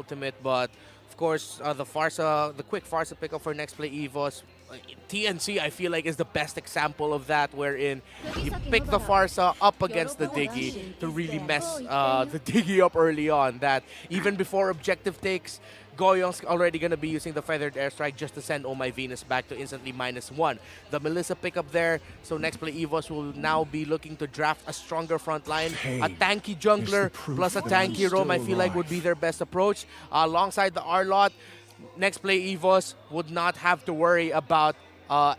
ultimate, but of course, the quick Farsa pickup for Nxpe Evos. TNC, I feel like, is the best example of that, wherein you pick the Farsa up against the Diggy to really mess the Diggy up early on. That even before objective takes, Goyong's already going to be using the Feathered Airstrike just to send Oh My Venus back to instantly -1. The Melissa pickup there, so Nxpe Evos will now be looking to draft a stronger front line. A tanky jungler plus a tanky roam, I feel like, would be their best approach. Alongside the R-Lot, Nxpe Evos would not have to worry about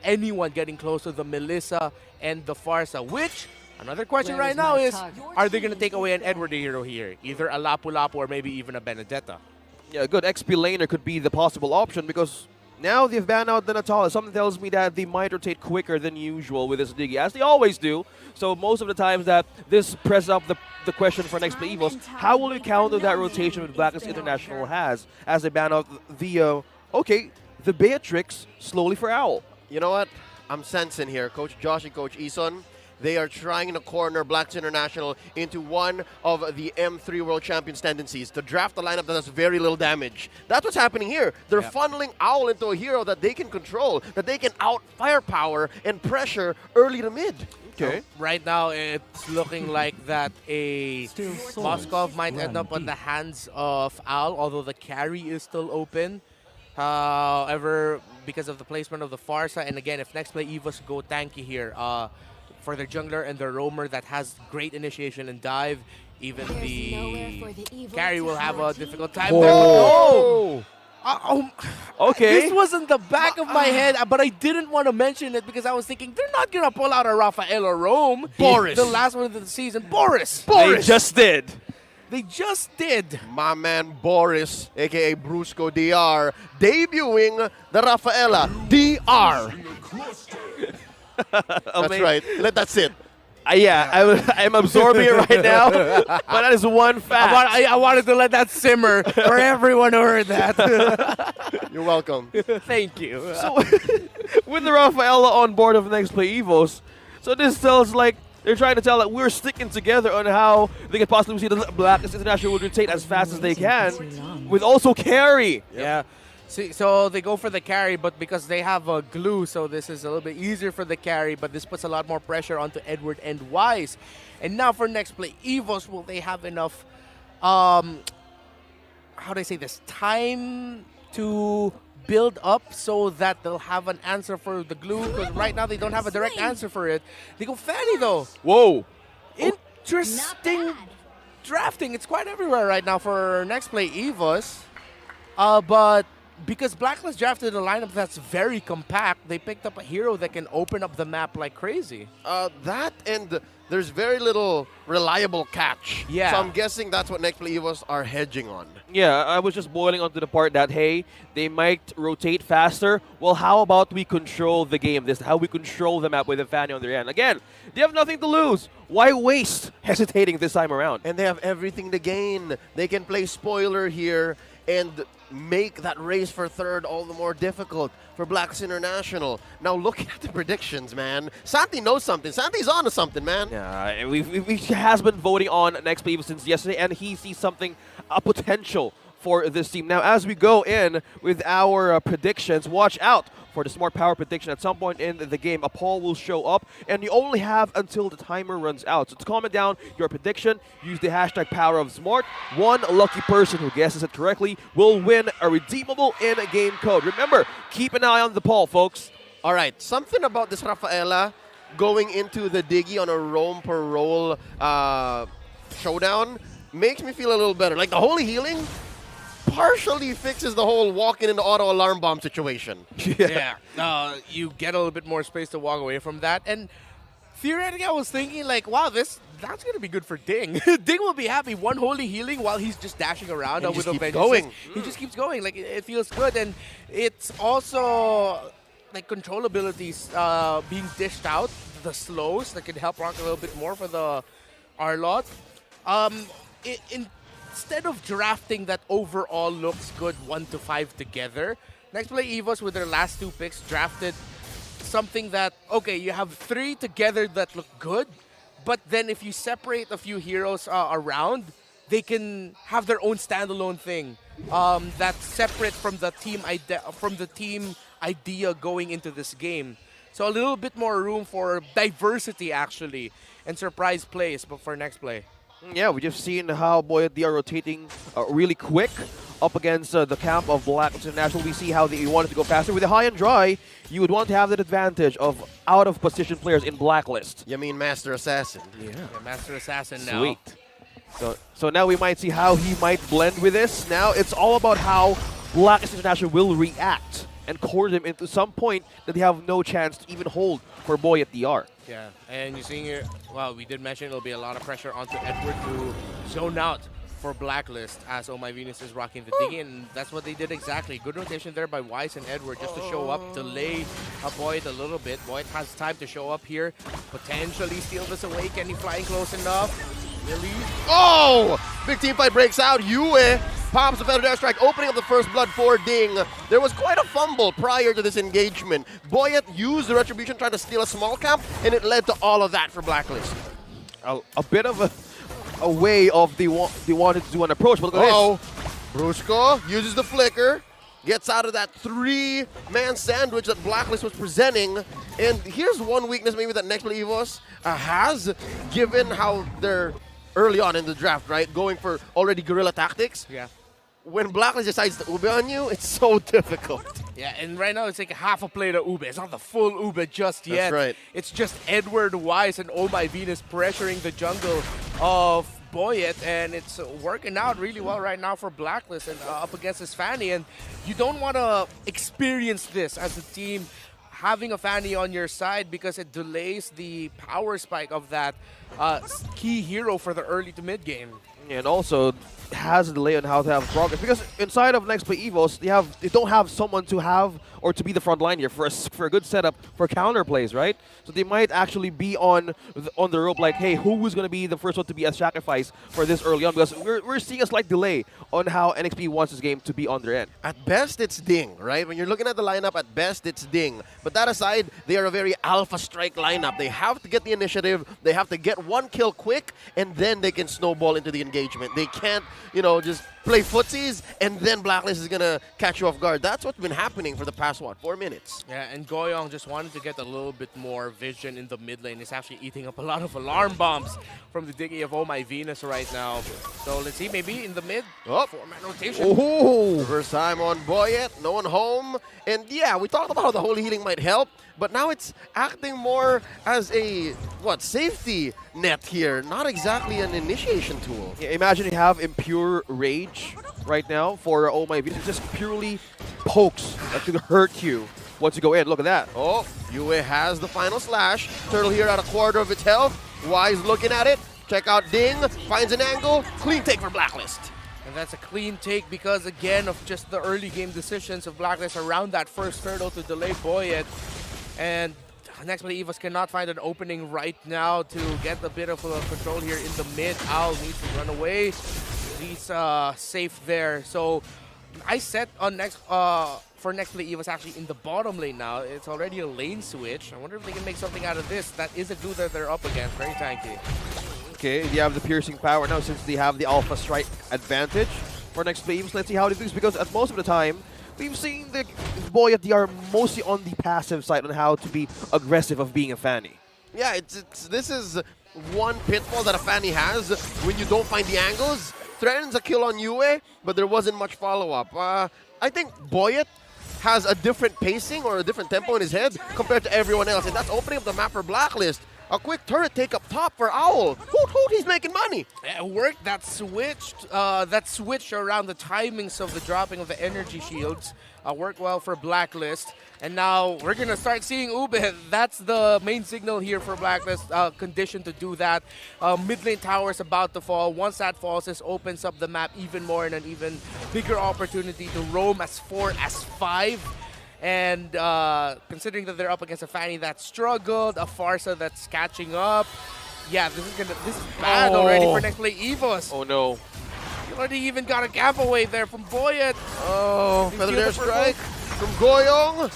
anyone getting close to the Melissa and the Farsa, which, another question right now is, are they going to take away an Edward hero here? Either a Lapu-Lapu or maybe even a Benedetta. Yeah, a good XP laner could be the possible option because now they've banned out the Natalia. Something tells me that they might rotate quicker than usual with this Diggy, as they always do. So most of the times that this presses up the question for Nxpe Evos, how will we counter that rotation with Blacklist International has as they ban out the Beatrix slowly for Owl? You know what? I'm sensing here, Coach Josh and Coach Ison. They are trying to corner Blacklist International into one of the M3 World Champions tendencies, to draft a lineup that does very little damage. That's what's happening here. They're funneling Owl into a hero that they can control, that they can out-firepower and pressure early to mid. Okay. So right now, it's looking like that a Moskov might end up on the hands of Owl, although the carry is still open. However, because of the placement of the Farsa, and again, if Nxpe Evos go tanky here, for their jungler and their roamer that has great initiation and dive, even the carry will have a difficult time. Oh. Okay. This wasn't the back of my head, but I didn't want to mention it because I was thinking they're not going to pull out a Rafael or Rome. Boris. The last one of the season. Boris. They just did. They just did. My man Boris, a.k.a. Brusco DR, debuting the Rafaela DR. That's right. Let that sit. I'm absorbing it right now, but that is one fact. I wanted to let that simmer for everyone who heard that. You're welcome. Thank you. So, with the Rafaela on board of Nxpe Evos, so this tells like they're trying to tell that we're sticking together on how they could possibly see the Blacklist International would rotate as fast as they can, with also carry. Yeah. See, so they go for the carry, but because they have a glue, so this is a little bit easier for the carry, but this puts a lot more pressure onto Edward and Wise. And now for Nxpe Evos, will they have enough, how do I say this, time to build up so that they'll have an answer for the glue? Because right now they don't have a direct answer for it. They go Fanny though. Whoa. Interesting drafting. It's quite everywhere right now for Nxpe Evos. But because Blacklist drafted a lineup that's very compact, they picked up a hero that can open up the map like crazy. That and there's very little reliable catch. Yeah. So I'm guessing that's what Nxpe Evos are hedging on. Yeah, I was just boiling onto the part that, hey, they might rotate faster. Well, how about we control the game? This is how we control the map with a Fanny on their end. Again, they have nothing to lose. Why waste hesitating this time around? And they have everything to gain. They can play spoiler here and make that race for third all the more difficult for Blacklist International. Now look at the predictions, man. Santi knows something. Santi's on to something, man. Yeah, he has been voting on Nxpe Evos since yesterday, and he sees something, a potential for this team. Now, as we go in with our predictions, watch out for the Smart Power prediction. At some point in the game, a poll will show up, and you only have until the timer runs out. So to comment down your prediction, use the hashtag #PowerOfSmart. One lucky person who guesses it correctly will win a redeemable in-game code. Remember, keep an eye on the poll, folks. All right, something about this Rafaela going into the Diggy on a roam per roll showdown makes me feel a little better. Like the Holy Healing partially fixes the whole walking into auto alarm bomb situation. Yeah. You get a little bit more space to walk away from that. And theoretically, I was thinking like, wow, that's going to be good for Ding. Ding will be happy. One Holy Healing while he's just dashing around with a vengeance. He just keeps going. Like, it feels good. And it's also like control abilities being dished out. The slows that can help Rock a little bit more for the R-Lot. Instead of drafting that overall looks good 1 to 5 together, Nxpe Evos with their last 2 picks drafted something that, okay, you have 3 together that look good, but then if you separate a few heroes around, they can have their own standalone thing. that's separate from the team idea going into this game. So a little bit more room for diversity actually and surprise plays, but for next play. Yeah, we just seen how they are rotating really quick up against the camp of Blacklist International. We see how they wanted to go faster. With the high and dry, you would want to have that advantage of out-of-position players in Blacklist. You mean Master Assassin? Yeah, Master Assassin now. Sweet. So now we might see how he might blend with this. Now it's all about how Blacklist International will react and core them into some point that they have no chance to even hold for Boyet DR. Yeah, and you're seeing here, well, we did mention it'll be a lot of pressure onto Edward to zone out for Blacklist as Oh My Venus is rocking the Diggy, and that's what they did exactly. Good rotation there by Wise and Edward just to show up, delay Boyet a little bit. Boyet has time to show up here, potentially steal this away. Can he fly in close enough? Really? Oh! Big team fight breaks out. Yue pops the Feather Air Strike, opening up the first blood for Ding. There was quite a fumble prior to this engagement. Boyet used the Retribution trying to steal a small camp, and it led to all of that for Blacklist. A bit of a way of they wanted to do an approach, but look at this. Brushko uses the flicker, gets out of that 3-man sandwich that Blacklist was presenting. And here's one weakness maybe that Nxpe EVOS has, given how they're early on in the draft, right? Going for already guerrilla tactics. Yeah. When Blacklist decides to ube on you, it's so difficult. Yeah, and right now it's like half a plate of ube. It's not the full ube just yet. That's right. It's just Edward, Wise, and Oh My Venus pressuring the jungle of Boyet, and it's working out really well right now for Blacklist and up against his Fanny. And you don't want to experience this as a team having a Fanny on your side because it delays the power spike of that key hero for the early to mid game. And also has a delay on how to have progress because inside of Nxpe EVOS they don't have someone to have or to be the front line here for a good setup for counter plays, right? So they might actually be on the rope like, hey, who is going to be the first one to be a sacrifice for this early on? Because we're seeing a slight delay on how Nxpe wants this game to be on their end. At best, it's Ding, right? When you're looking at the lineup, at best, it's Ding. But that aside, they are a very alpha strike lineup. They have to get the initiative. They have to get one kill quick, and then they can snowball into the engagement. They can't, just play footsies, and then Blacklist is going to catch you off guard. That's what's been happening for the past, 4 minutes? Yeah, and Goyong just wanted to get a little bit more vision in the mid lane. He's actually eating up a lot of alarm bombs from the Diggy of Oh My Venus right now. So let's see, maybe in the mid, 4-man rotation. Oh, reverse time on Boyet, no one home. And yeah, we talked about how the Holy Healing might help, but now it's acting more as a, safety net here, not exactly an initiation tool. Yeah, imagine you have Impure Rage right now for Oh My Venus. It just purely pokes that could hurt you once you go in. Look at that. Oh, Yue has the final slash. Turtle here at a quarter of its health. Wise looking at it. Check out Ding, finds an angle. Clean take for Blacklist. And that's a clean take because, again, of just the early game decisions of Blacklist around that first turtle to delay Boyet. And Nxpe EVOS cannot find an opening right now to get a bit of control here in the mid. Owl needs to run away. He's safe there. So I set on for Nxpe EVOS actually in the bottom lane now. It's already a lane switch. I wonder if they can make something out of this. That is a glue that they're up against. Very tanky. Okay, they have the piercing power now since they have the alpha strike advantage for Nxpe EVOS. Let's see how they do this because at most of the time, we've seen the Boyet DR mostly on the passive side on how to be aggressive of being a Fanny. Yeah, this is one pitfall that a Fanny has when you don't find the angles. Threatens a kill on Yue, but there wasn't much follow-up. I think Boyet has a different pacing or a different tempo in his head compared to everyone else, and that's opening up the map for Blacklist. A quick turret take up top for Owl. Hoot hoot, he's making money. It worked. That switched around the timings of the dropping of the energy shields. Worked well for Blacklist. And now we're going to start seeing Ube. That's the main signal here for Blacklist. Conditioned to do that. Mid lane tower is about to fall. Once that falls, this opens up the map even more and an even bigger opportunity to roam as 4 as 5. And considering that they're up against a Fanny that struggled, a Farsa that's catching up, yeah, this is bad already for Nxpe EVOS. Oh no. You already even got a gap away there from Boyet. Oh, Feather Air Strike from Goyong.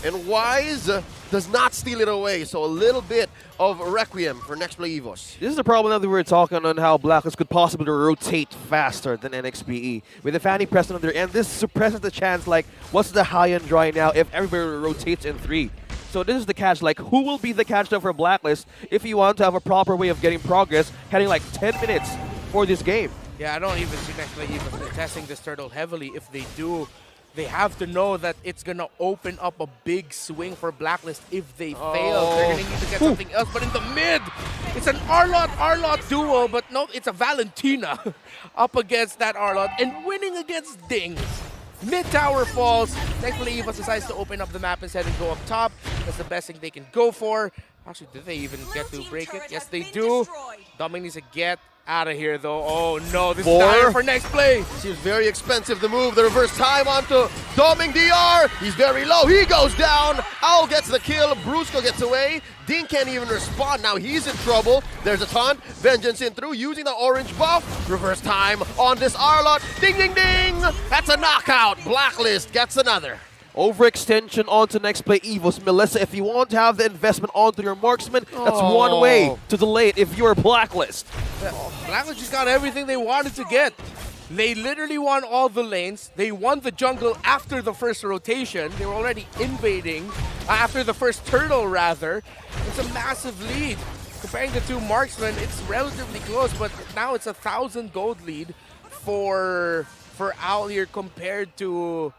And Wise does not steal it away. So a little bit of Requiem for Nxpe Evos. This is the problem that we were talking on how Blacklist could possibly rotate faster than Nxpe. With the Fanny present on their end, this suppresses the chance, like, what's the high and dry now if everybody rotates in 3? So this is the catch, like, who will be the catch now for Blacklist if you want to have a proper way of getting progress, heading like 10 minutes for this game? Yeah, I don't even see Nxpe Evos testing this turtle heavily. If they do, they have to know that it's going to open up a big swing for Blacklist. If they fail, they're going to need to get something else. But in the mid, it's an Arlott duo, but no, it's a Valentina up against that Arlott and winning against Dings. Mid-tower falls. Nxpe Evos decides to open up the map instead and go up top. That's the best thing they can go for. Actually, did they even get to break it? Yes, they do. Dominic needs to get out of here, though. Oh, no. This is dire for Nxpe. Seems very expensive to move. The reverse time onto Doming DR. He's very low. He goes down. Owl gets the kill. Brusco gets away. Dean can't even respond. Now he's in trouble. There's a taunt. Vengeance in through using the orange buff. Reverse time on this Arlott. Ding, ding, ding. That's a knockout. Blacklist gets another. Overextension onto Nxpe Evos. Melissa, if you want to have the investment onto your marksman, that's one way to delay it if you're Blacklist. Blacklist just got everything they wanted to get. They literally won all the lanes. They won the jungle after the first rotation. They were already invading after the first turtle, rather. It's a massive lead. Comparing the two marksmen, it's relatively close, but now it's 1,000 gold lead for Owl here compared to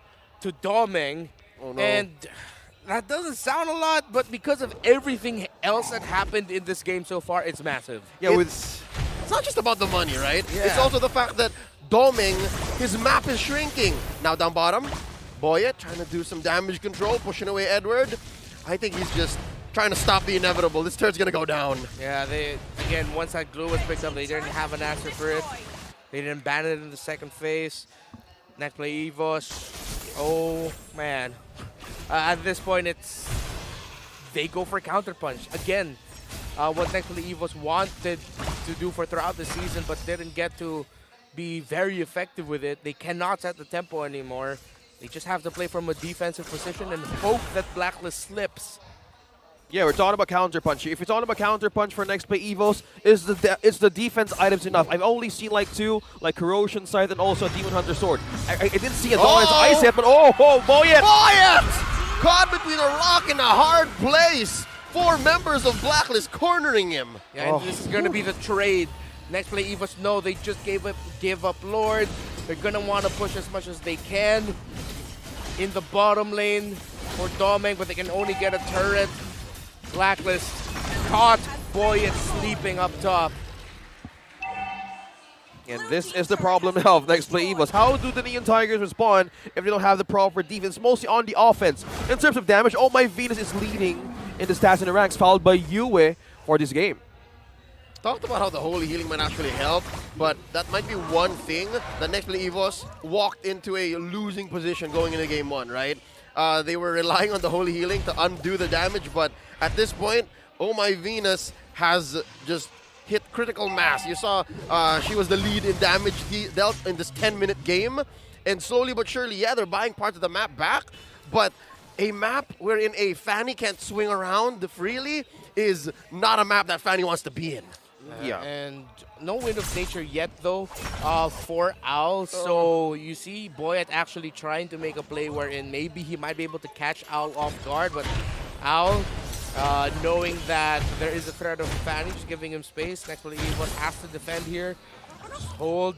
Doming. Oh, no. And that doesn't sound a lot, but because of everything else that happened in this game so far, it's massive. Yeah, it's not just about the money, right? Yeah. It's also the fact that Doming, his map is shrinking. Now down bottom, Boyet trying to do some damage control, pushing away Edward. I think he's just trying to stop the inevitable. This turd's gonna go down. Yeah, again, once that glue was picked up, they didn't have an answer for it. They didn't ban it in the second phase. Nxpe Evos, oh man. At this point, they go for counterpunch. Again, what Nxpe Evos wanted to do for throughout the season, but didn't get to be very effective with it. They cannot set the tempo anymore. They just have to play from a defensive position and hope that Blacklist slips. Yeah, we're talking about counterpunch. If you're talking about counterpunch for Nxpe Evos, it's the defense items enough. I've only seen like 2, like Corrosion Scythe and also a Demon Hunter Sword. I didn't see a Dominance Ice yet, but Boyet! Boyet! Caught between a rock and a hard place. 4 members of Blacklist cornering him. Yeah, and this is going to be the trade. Nxpe Evos know they just gave up Lord. They're going to want to push as much as they can in the bottom lane for Doming, but they can only get a turret. Blacklist caught Boyet sleeping up top. And this is the problem now of Nxpe Evos. How do the Neon Tigers respond if they don't have the proper defense, mostly on the offense? In terms of damage, Oh My Venus is leading in the stats in the ranks, followed by Yue for this game. Talked about how the holy healing might actually help, but that might be one thing that Nxpe Evos walked into a losing position going into game 1, right? They were relying on the holy healing to undo the damage, but at this point, Oh My Venus has just hit critical mass. You saw she was the lead in damage dealt in this 10-minute game, and slowly but surely, yeah, they're buying parts of the map back, but a map wherein a Fanny can't swing around freely is not a map that Fanny wants to be in. Yeah. And no Wind of Nature yet, though, for Owl. So you see Boyet actually trying to make a play wherein maybe he might be able to catch Owl off guard, but Owl, knowing that there is a threat of Fanny, just giving him space. Nxpe Evos has to defend here. Just hold.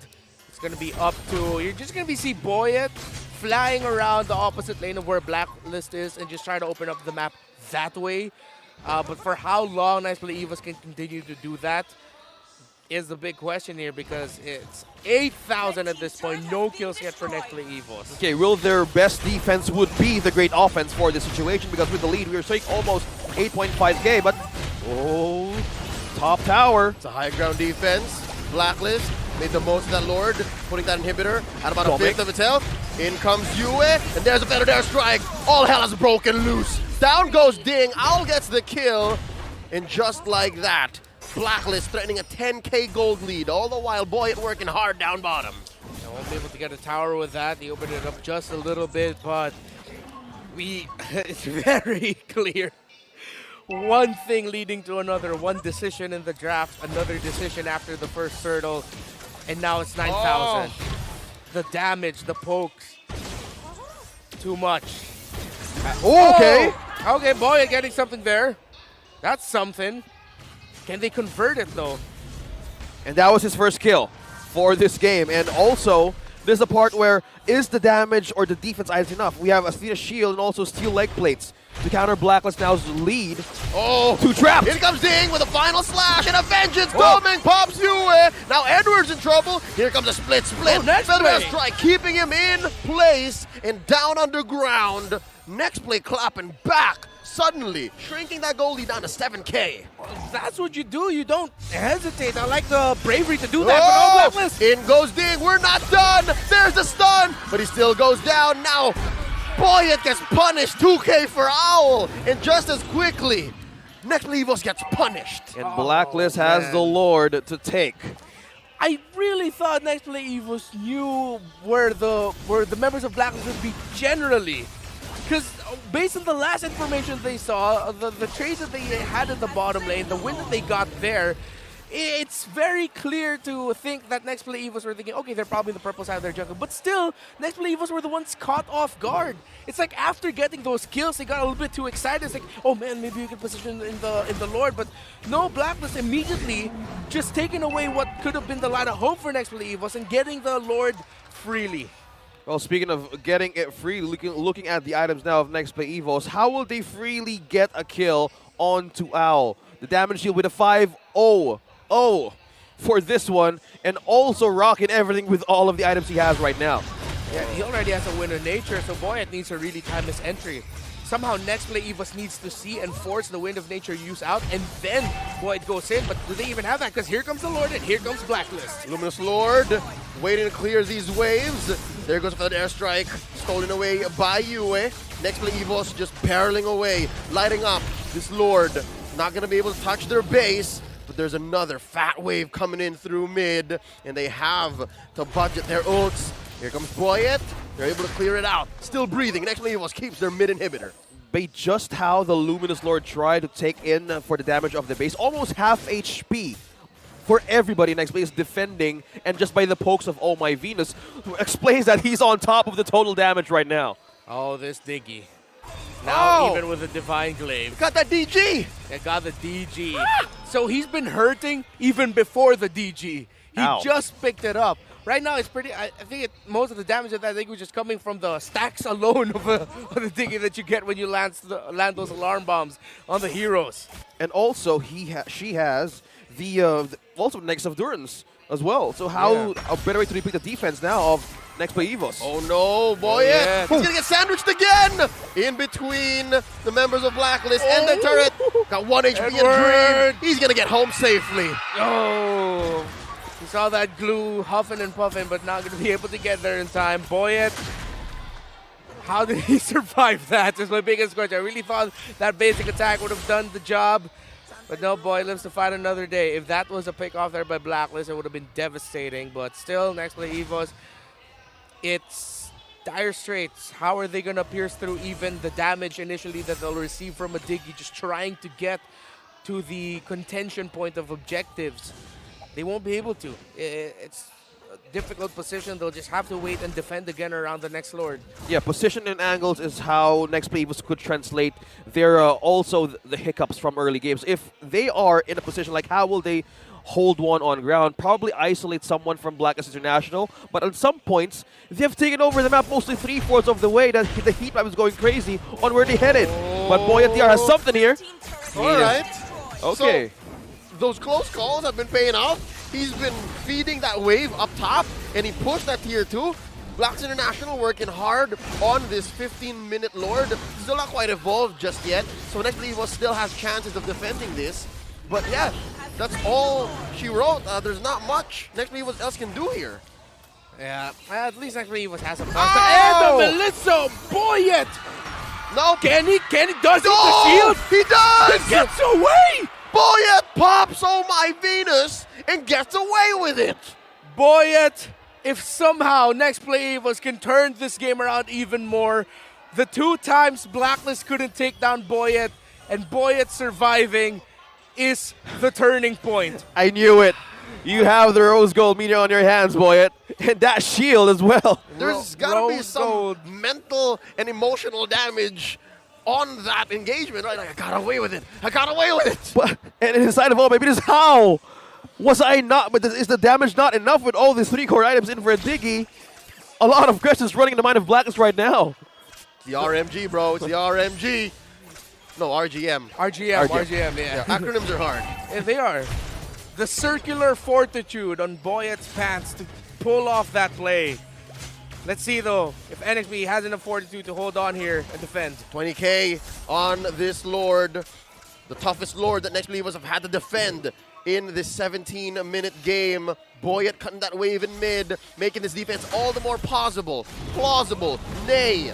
It's going to be up to... You're just going to see Boyet flying around the opposite lane of where Blacklist is and just try to open up the map that way. But for how long Nxpe Evos can continue to do that is the big question here, because it's 8,000 at this point. No kills yet for Nxpe Evos. Okay, will their best defense would be the great offense for this situation, because with the lead, we are seeing almost 8.5k, but top tower. It's a high ground defense. Blacklist made the most of that Lord, putting that inhibitor at about a fifth of its health. In comes Yue, and there's a better dare strike. All hell has broken loose. Down goes Ding. Owl gets the kill, and just like that, Blacklist threatening a 10k gold lead, all the while Boyet working hard down bottom. I won't be able to get a tower with that. He opened it up just a little bit, but it's very clear one thing leading to another. One decision in the draft, another decision after the first turtle, and now it's 9,000. The damage, the pokes, too much. Okay. Okay, boy, getting something there. That's something. Can they convert it though? And that was his first kill for this game. And also, there's a part where is the damage or the defense items enough? We have Athena's shield and also steel leg plates to counter Blacklist now's lead. Oh, Two trapped. Here comes Ding with a final slash and a vengeance. Comen pops Yue. Now Edward's in trouble. Here comes a split. next Feather play. strike, keeping him in place and down underground. Next play clapping back. Suddenly shrinking that goal lead down to 7K. That's what you do. You don't hesitate. I like the bravery to do that, but no Blacklist. In goes Ding. We're not done. There's the stun, but he still goes down. Now, Boyet gets punished. 2K for Owl. And just as quickly, Mpl-Ph gets punished. And Blacklist has the Lord to take. I really thought Mpl-Ph knew where the members of Blacklist would be generally. Because based on the last information they saw, the trades that they had in the bottom lane, the win that they got there, it's very clear to think that Mpl-Ph were thinking, okay, they're probably the purple side of their jungle. But still, Mpl-Ph were the ones caught off guard. It's like after getting those kills, they got a little bit too excited. It's like, oh man, maybe we can position in the Lord. But no, Blacklist immediately just taking away what could have been the light of hope for Mpl-Ph and getting the Lord freely. Well, speaking of getting it free, looking at the items now of Mpl-Ph, how will they freely get a kill onto Owl? The damage deal with a 5-0 for this one, and also rocking everything with all of the items he has right now. Yeah, he already has a Wind of Nature, so Boyet needs to really time his entry. Somehow Mpl-Ph needs to see and force the Wind of Nature use out, and then Boyet goes in. But do they even have that? Because here comes the Lord and here comes Blacklist. Luminous Lord waiting to clear these waves. There goes for the airstrike, stolen away by Yue. Mpl-Ph just barreling away, lighting up this Lord. Not going to be able to touch their base, but there's another fat wave coming in through mid, and they have to budget their ults. Here comes Boyet. They're able to clear it out. Still breathing. Mpl-Ph keeps their mid inhibitor. Bait just how the Luminous Lord tried to take in for the damage of the base. Almost half HP for everybody. Nxpe is defending, and just by the pokes of Oh My Venus, explains that he's on top of the total damage right now. Oh, this Diggy. Now even with a Divine Glaive. Got that DG. Yeah, got the DG. So he's been hurting even before the DG. He just picked it up. Right now, it's pretty. I think most of the damage of that thing was just coming from the stacks alone of the Diggy that you get when you land those alarm bombs on the heroes. And also, she has the also next endurance as well. So how a better way to repeat the defense now of Mpl-Ph? Oh no, Boyet! He's gonna get sandwiched again! In between the members of Blacklist and the turret. Got 1 HP in Dream. He's gonna get home safely. Oh! We saw that glue huffing and puffing, but not going to be able to get there in time. Boyet, how did he survive that? Is my biggest question. I really thought that basic attack would have done the job, but no, Boy lives to fight another day. If that was a pick off there by Blacklist, it would have been devastating. But still, Mpl-Ph, it's dire straits. How are they going to pierce through even the damage initially that they'll receive from a Diggy, just trying to get to the contention point of objectives? They won't be able to. It's a difficult position. They'll just have to wait and defend again around the next Lord. Yeah, position and angles is how Mpl-Ph could translate their also the hiccups from early games. If they are in a position like how will they hold one on ground, probably isolate someone from Blacklist International, but at some points, they've taken over the map mostly 3/4 of the way. That the heat map is going crazy on where they headed. But Boyet has something here. All right. Okay. So, those close calls have been paying off. He's been feeding that wave up top, and he pushed that tier 2. Blacks International working hard on this 15-minute Lord. Still not quite evolved just yet, so Mpl-Ph still has chances of defending this. But yeah, that's all she wrote. There's not much Mpl-Ph else can do here. Yeah, at least Mpl-Ph has a bounce. And the Melissa, Boyet! No, Can he? Does he? no, The shield? he does! He gets away! Boyet pops Oh My Venus and gets away with it. Boyet, if somehow Mpl-Ph can turn this game around even more, the 2 times Blacklist couldn't take down Boyet, and Boyet surviving is the turning point. I knew it. You have the rose gold meteor on your hands, Boyet. And that shield as well. There's got to be Rose some gold. mental and emotional damage on that engagement, right? Like, I got away with it. I got away with it. But, and inside of all my business, how was I not? But is the damage not enough with all these 3 core items in for a Diggy? A lot of questions running in the mind of Blacklist right now. The RMG, bro. It's the RMG. No, RGM. RGM, yeah. Acronyms are hard. Yeah, they are. The circular fortitude on Boyet's pants to pull off that play. Let's see, though, if Nxpe has enough fortitude to hold on here and defend. 20K on this Lord. The toughest Lord that Nxpe have had to defend in this 17-minute game. Boyet cutting that wave in mid, making this defense all the more plausible, nay,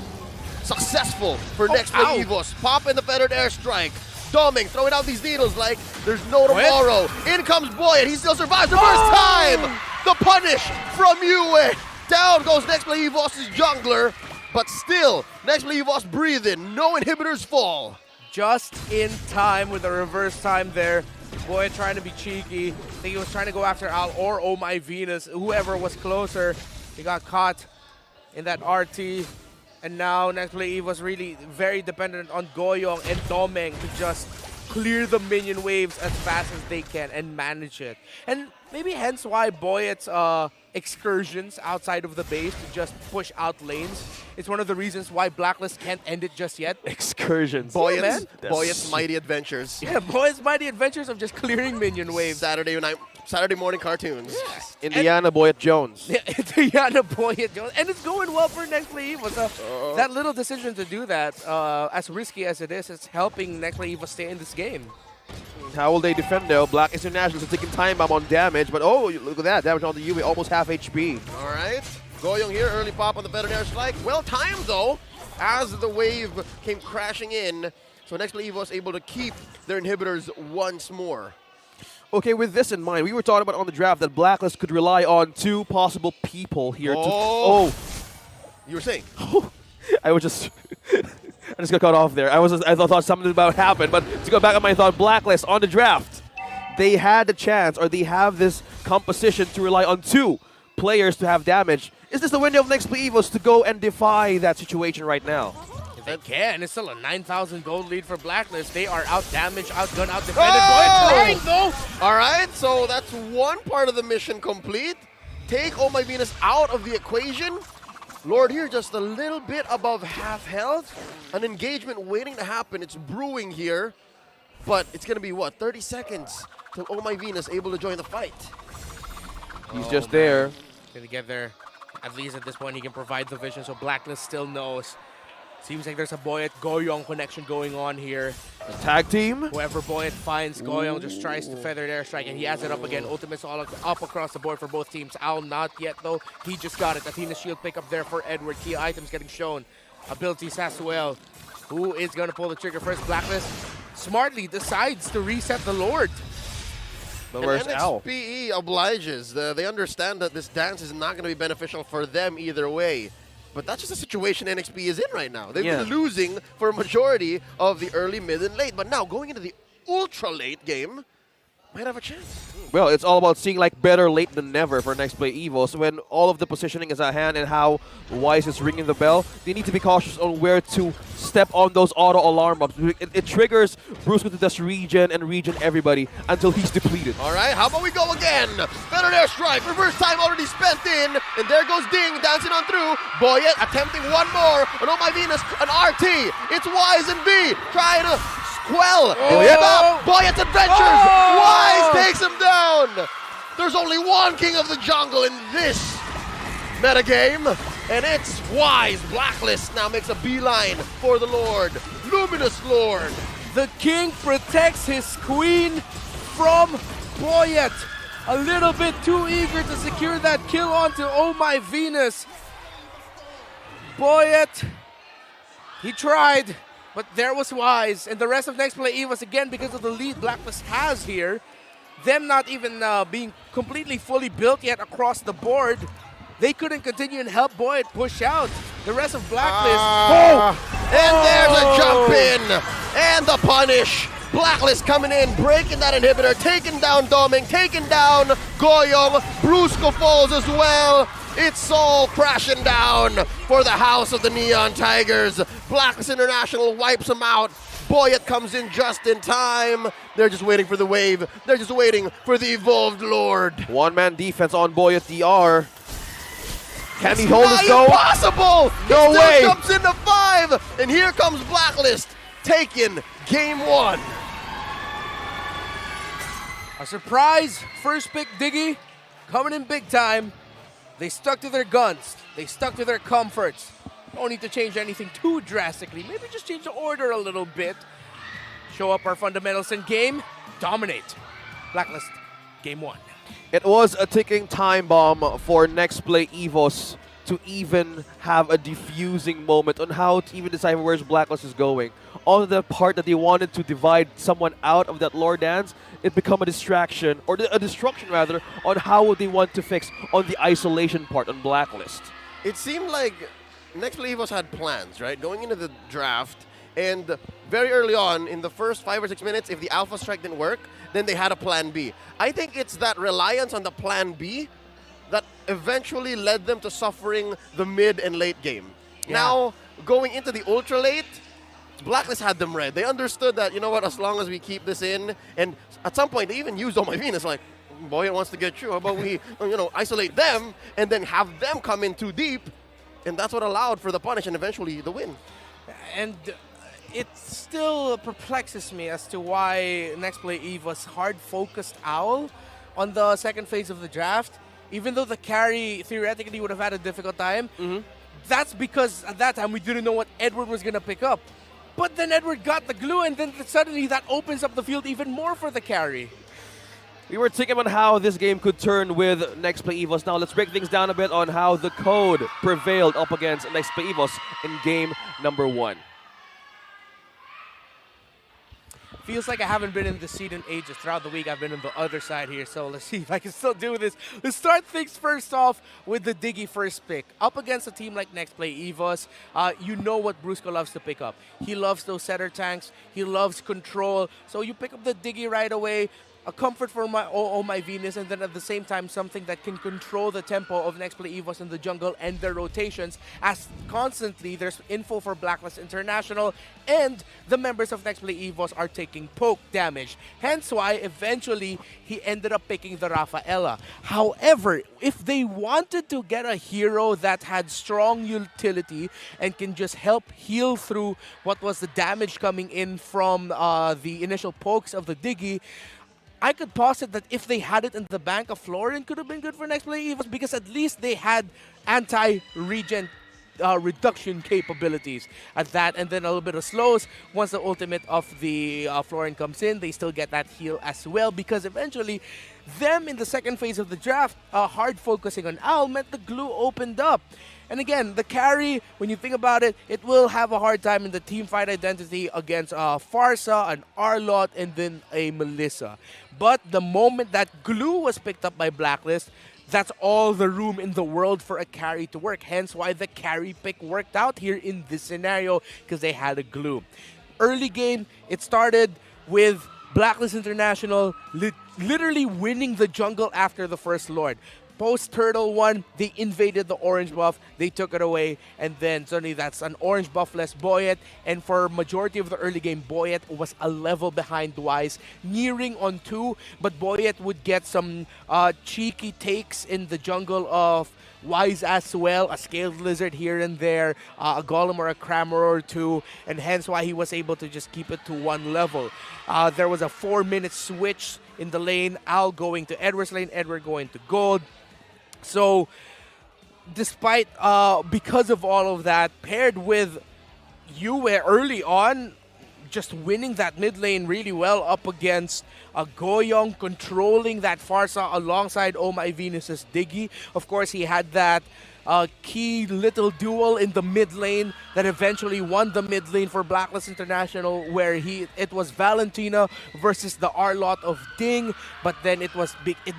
successful for Nxpe Evos. Pop in the feathered airstrike. Doming, throwing out these needles like there's no tomorrow. In comes Boyet, he still survives the first time! The punish from Yue. Down goes Nxpe Evos' jungler, but still, Nxpe Evos breathing, no inhibitors fall. Just in time with a reverse time there. Boyet trying to be cheeky. I think he was trying to go after Al or Oh My Venus, whoever was closer. He got caught in that RT. And now Nxpe was really very dependent on Goyong and Domeng to just clear the minion waves as fast as they can and manage it. And maybe hence why Boyet's excursions outside of the base to just push out lanes. It's one of the reasons why Blacklist can't end it just yet. Excursions. Boyet's mighty adventures. Yeah, Boyet's mighty adventures of just clearing minion waves. Saturday morning cartoons. Yes. Indiana Boyet Jones. Yeah, Indiana Boyet Jones. And it's going well for Nxpe Evo. So that little decision to do that, as risky as it is, it's helping Nxpe Evo stay in this game. How will they defend though? Black Internationals are taking time bomb on damage, but oh, look at that. Damage on the Yue, almost half HP. All right. Goyong here, early pop on the feathered airstrike. Well timed though, as the wave came crashing in. So Nxpe Evo was able to keep their inhibitors once more. Okay, with this in mind, we were talking about on the draft that Blacklist could rely on 2 possible people here You were saying? I was just... I just got cut off there. I thought something about happened, but to go back on my thought, Blacklist on the draft, they had the chance, or they have this composition to rely on 2 players to have damage. Is this the window of Nxpe Evos to go and defy that situation right now? They can. It's still a 9,000 gold lead for Blacklist. They are out-damaged, outgunned, out-defended. Boyet trying, though! All right, so that's one part of the mission complete. Take Oh My Venus out of the equation. Lord here just a little bit above half health. An engagement waiting to happen. It's brewing here. But it's going to be, what, 30 seconds till Oh My Venus able to join the fight. He's just there. Gonna get there. At least at this point, he can provide the vision, so Blacklist still knows. Seems like there's a Boyet Goyong connection going on here. A tag team. Whoever Boyet finds, Goyong just tries to feathered airstrike, and he has it up again. Ultimates all up across the board for both teams. Al not yet, though. He just got it. Athena shield pickup there for Edward. Key items getting shown. Abilities as well. Who is going to pull the trigger first? Blacklist smartly decides to reset the Lord. But where's Al? NXPE obliges. They understand that this dance is not going to be beneficial for them either way. But that's just the situation NXP is in right now. They've been losing for a majority of the early, mid, and late. But now, going into the ultra-late game, might have a chance. Well, it's all about seeing like better late than never for Nxpe Evo. So when all of the positioning is at hand and how Wise is ringing the bell, they need to be cautious on where to step on those auto alarm bombs. It triggers Brusco to just regen and regen everybody until he's depleted. All right, how about we go again? Better airstrike, reverse time already spent in, and there goes Ding dancing on through. Boyet attempting one more, and Oh My Venus, an RT. It's Wise and B trying to quell. Boyet's adventures. Wise takes him down. There's only one king of the jungle in this metagame, and it's Wise. Blacklist now makes a beeline for the Lord. Luminous Lord. The king protects his queen from Boyet. A little bit too eager to secure that kill onto Oh My Venus. Boyet, he tried, but there was Wise. And the rest of Nxpe Evo again, because of the lead Blacklist has here, them not even being completely fully built yet across the board, they couldn't continue and help Boyet push out. The rest of Blacklist. And there's a jump in And the punish. Blacklist coming in, breaking that inhibitor, taking down Doming, taking down Goyong. Brusco falls as well. It's all crashing down for the house of the Neon Tigers. Blacklist International wipes them out. Boyet comes in just in time. They're just waiting for the wave. They're just waiting for the Evolved Lord. One-man defense on Boyet DR. Can he hold his goal? goal? Impossible! No he way! Still comes into 5, and here comes Blacklist taking game 1. A surprise first pick Diggy coming in big time. They stuck to their guns. They stuck to their comforts. Don't need to change anything too drastically. Maybe just change the order a little bit. Show up our fundamentals in game. Dominate. Blacklist, game 1. It was a ticking time bomb for Nxpe EVOS to even have a diffusing moment on how to even decide where Blacklist is going. On the part that they wanted to divide someone out of that lore dance, it became a distraction, or a destruction rather, on how they want to fix on the isolation part on Blacklist. It seemed like Nxpe EVOS had plans, right? Going into the draft, and very early on, in the first 5 or 6 minutes, if the Alpha Strike didn't work, then they had a plan B. I think it's that reliance on the plan B that eventually led them to suffering the mid and late game. Yeah. Now, going into the ultra late, Blacklist had them read. They understood that, you know what, as long as we keep this in, and at some point they even used Oh My Venus, like, Boyet wants to get you, how about we, isolate them and then have them come in too deep, and that's what allowed for the punish and eventually the win. And it still perplexes me as to why Nxpe EVOS hard-focused Owl on the second phase of the draft. Even though the carry theoretically would have had a difficult time, that's because at that time we didn't know what Edward was going to pick up. But then Edward got the glue, and then suddenly that opens up the field even more for the carry. We were thinking about how this game could turn with Nxpe EVOS. Now let's break things down a bit on how the code prevailed up against Nxpe EVOS in game number 1. Feels like I haven't been in the seat in ages. Throughout the week, I've been on the other side here, so let's see if I can still do this. Let's start things first off with the Diggy first pick. Up against a team like Nxpe EVOS, you know what Brusco loves to pick up. He loves those setter tanks. He loves control. So you pick up the Diggy right away. A comfort for my Venus, and then at the same time something that can control the tempo of Nxpe EVOS in the jungle and their rotations, as constantly there's info for Blacklist International and the members of Nxpe EVOS are taking poke damage. Hence why eventually he ended up picking the Rafaela. However, if they wanted to get a hero that had strong utility and can just help heal through what was the damage coming in from the initial pokes of the Diggy, I could posit that if they had it in the bank, a Florin could have been good for Nxpe EVOS, because at least they had anti-regen reduction capabilities at that, and then a little bit of slows. Once the ultimate of the Florin comes in, they still get that heal as well, because eventually them in the second phase of the draft, hard focusing on Owl meant the glue opened up. And again, the carry, when you think about it, it will have a hard time in the team fight identity against Farsa, an Arlot, and then a Melissa. But the moment that glue was picked up by Blacklist, that's all the room in the world for a carry to work. Hence why the carry pick worked out here in this scenario, because they had a glue. Early game, it started with Blacklist International literally winning the jungle after the first Lord. Post-Turtle 1, they invaded the orange buff, they took it away, and then suddenly that's an orange buff-less Boyet, and for majority of the early game, Boyet was a level behind Wise, nearing on 2, but Boyet would get some cheeky takes in the jungle of Wise as well, a Scaled Lizard here and there, a Golem or a Cramor or 2, and hence why he was able to just keep it to 1 level. There was a 4-minute switch in the lane, Al going to Edward's lane, Edward going to gold. So, despite, because of all of that, paired with Yue early on, just winning that mid lane really well up against Goyong, controlling that Farsa alongside Oh My Venus's Diggy. Of course, he had that key little duel in the mid lane that eventually won the mid lane for Blacklist International, where it was Valentina versus the Arlot of Ding, but then it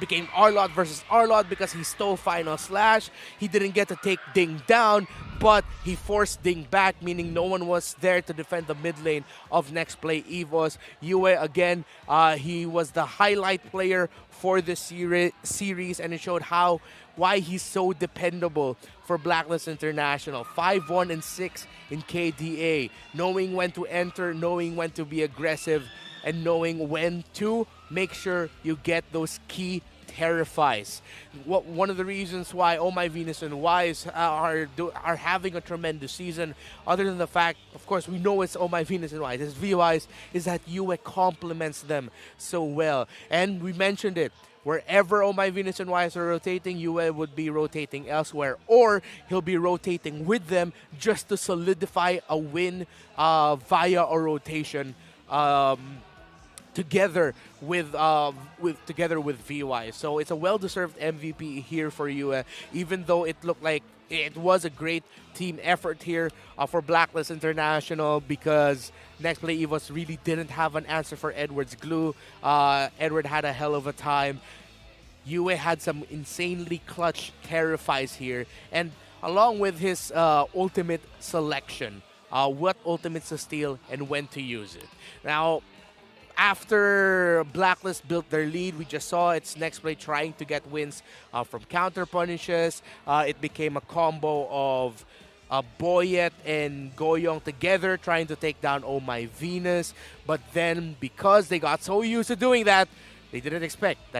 became Arlot versus Arlot because he stole Final Slash. He didn't get to take Ding down, but he forced Ding back, meaning no one was there to defend the mid lane of Nxpe EVOS. Yue, again, he was the highlight player for this series, and it showed why he's so dependable for Blacklist International. 5-1 and 6 in KDA, knowing when to enter, knowing when to be aggressive, and knowing when to make sure you get those key terrifies. One of the reasons why Oh My Venus and Wise are having a tremendous season, other than the fact, of course, we know it's Oh My Venus and Wise, it's V-Wise, is that Yue complements them so well. And we mentioned it, wherever Oh My Venus and Wise are rotating, Yue would be rotating elsewhere, or he'll be rotating with them just to solidify a win via a rotation. Together with VY. So it's a well-deserved MVP here for you, even though it looked like it was a great team effort here for Blacklist International, because Nxpe EVOS really didn't have an answer for Edward's glue. Edward had a hell of a time. Yue had some insanely clutch terrifies here, and along with his ultimate selection, what ultimates to steal and when to use it. Now, after Blacklist built their lead, we just saw it's Nxpe trying to get wins from counter punishes. It became a combo of Boyet and Goyong together trying to take down Oh My Venus. But then, because they got so used to doing that, they didn't expect that